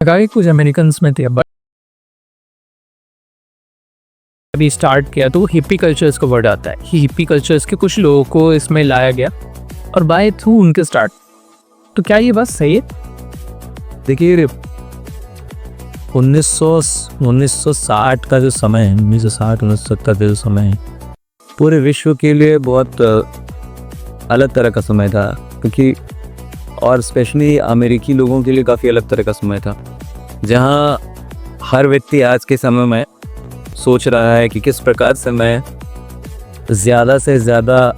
लगाए कुछ अमेरिकन में थे, बट अभी स्टार्ट किया तो हिप्पी कल्चर्स का वर्ड आता है। हिप्पी कल्चर्स के कुछ लोगों को इसमें लाया गया और बाय थ्रू उनके स्टार्ट। तो क्या ये बात सही है? देखिए 1960 का जो समय है, 1960-1970 का जो समय है, पूरे विश्व के लिए बहुत अलग तरह का समय था, क्योंकि और स्पेशली अमेरिकी लोगों के लिए काफ़ी अलग तरह का समय था, जहां हर व्यक्ति आज के समय में सोच रहा है कि किस प्रकार से मैं ज़्यादा से ज़्यादा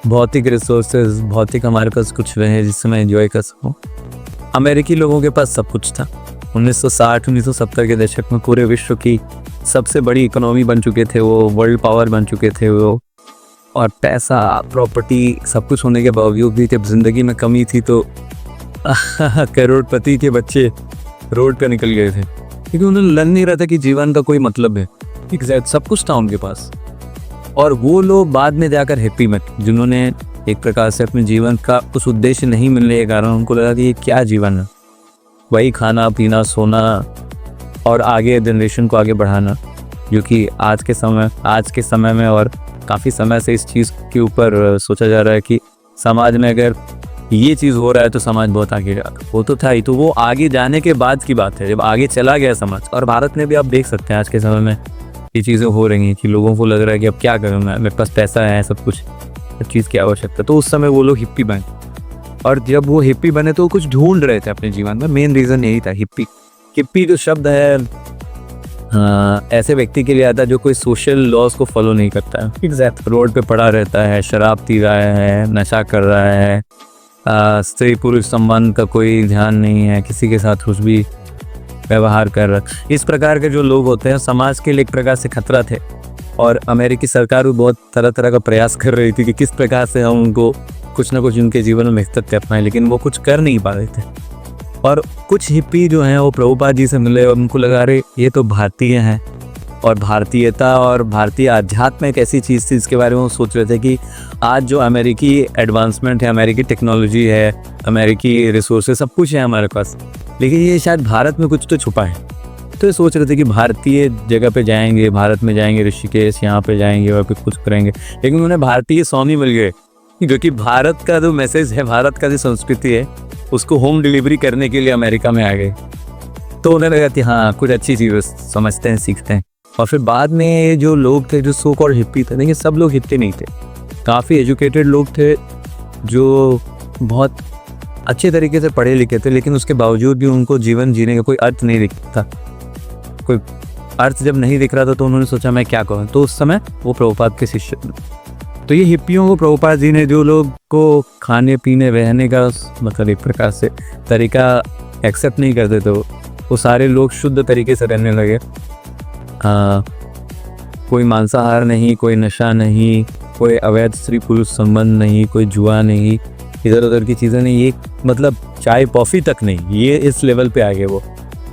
भौतिक रिसोर्सेज, भौतिक हमारे पास कुछ है जिससे मैं एंजॉय कर सकूं। अमेरिकी लोगों के पास सब कुछ था। 1960-1970 के दशक में पूरे विश्व की सबसे बड़ी इकोनॉमी बन चुके थे वो, वर्ल्ड पावर बन चुके थे वो, और पैसा, प्रॉपर्टी सब कुछ होने के बावजूद भी जब ज़िंदगी में कमी थी तो करोड़पति के बच्चे रोड पे निकल गए थे, क्योंकि उन्हें लग नहीं रहा था कि जीवन का कोई मतलब है। एग्जैक्ट सब कुछ था उनके पास। और वो लोग बाद में जाकर हिप्पी में, जिन्होंने एक प्रकार से अपने जीवन का कुछ उद्देश्य नहीं मिलने के कारण उनको लगा कि ये क्या जीवन है, वही खाना पीना सोना और आगे जनरेशन को आगे बढ़ाना, जो कि आज के समय में और काफ़ी समय से इस चीज़ के ऊपर सोचा जा रहा है कि समाज में अगर ये चीज़ हो रहा है तो समाज बहुत आगे जाएगा। वो तो था ही, तो वो आगे जाने के बाद की बात है, जब आगे चला गया समाज। और भारत में भी आप देख सकते हैं आज के समय में ये चीज़ें हो रही हैं कि लोगों को लग रहा है कि अब क्या करूँ मैं, मेरे पास पैसा है, सब कुछ, हर चीज़ की आवश्यकता। तो उस समय वो लोग हिप्पी बने, और जब वो हिप्पी बने तो वो कुछ ढूंढ रहे थे अपने जीवन में। मेन रीज़न यही था। हिप्पी जो शब्द है ऐसे व्यक्ति के लिए आता है जो कोई सोशल लॉज को फॉलो नहीं करता है। एग्जैक्ट रोड पे पड़ा रहता है, शराब पी रहा है, नशा कर रहा है, स्त्री पुरुष संबंध का कोई ध्यान नहीं है, किसी के साथ कुछ भी व्यवहार कर रहा है। इस प्रकार के जो लोग होते हैं समाज के लिए एक प्रकार से खतरा थे, और अमेरिकी सरकार भी बहुत तरह तरह का प्रयास कर रही थी कि किस प्रकार से हम उनको कुछ ना कुछ उनके जीवन में बेहतर कर पाएँ, लेकिन वो कुछ कर नहीं पा रहे थे। और कुछ हिप्पी जो हैं वो प्रभुपाद जी से मिले और उनको लगा रहे ये तो भारतीय हैं, और भारतीयता और भारतीय अध्यात्म एक ऐसी चीज़ थी जिसके बारे में वो सोच रहे थे कि आज जो अमेरिकी एडवांसमेंट है, अमेरिकी टेक्नोलॉजी है, अमेरिकी रिसोर्सेज सब कुछ है हमारे पास, लेकिन ये शायद भारत में कुछ तो छुपा है। तो ये सोच रहे थे कि भारतीय जगह पे जाएंगे, भारत में जाएंगे, ऋषिकेश यहाँ पे जाएंगे और कुछ करेंगे, लेकिन उन्हें भारतीय स्वामी मिल गए, क्योंकि भारत का जो मैसेज है, भारत का जो संस्कृति है, उसको होम डिलीवरी करने के लिए अमेरिका में आ गए। तो उन्हें लगा कि हाँ कुछ अच्छी चीज़ समझते हैं, सीखते हैं। और फिर बाद में जो लोग थे जो सो कॉल्ड हिप्पी थे, देखिए सब लोग हिप्पी नहीं थे, काफ़ी एजुकेटेड लोग थे जो बहुत अच्छे तरीके से पढ़े लिखे थे, लेकिन उसके बावजूद भी उनको जीवन जीने का कोई अर्थ नहीं दिखता। कोई अर्थ जब नहीं दिख रहा था तो उन्होंने सोचा मैं क्या करूँ। तो उस समय वो प्रभुपाद के शिष्य, तो ये हिप्पियों को प्रभुपाद जी ने, जो लोग को खाने पीने रहने का मतलब एक प्रकार से तरीका एक्सेप्ट नहीं करते थे, वो सारे लोग शुद्ध तरीके से रहने लगे। कोई मांसाहार नहीं, कोई नशा नहीं, कोई अवैध स्त्री पुरुष संबंध नहीं, कोई जुआ नहीं, इधर उधर की चीज़ें नहीं, ये मतलब चाय कॉफ़ी तक नहीं, ये इस लेवल पे आ गए वो।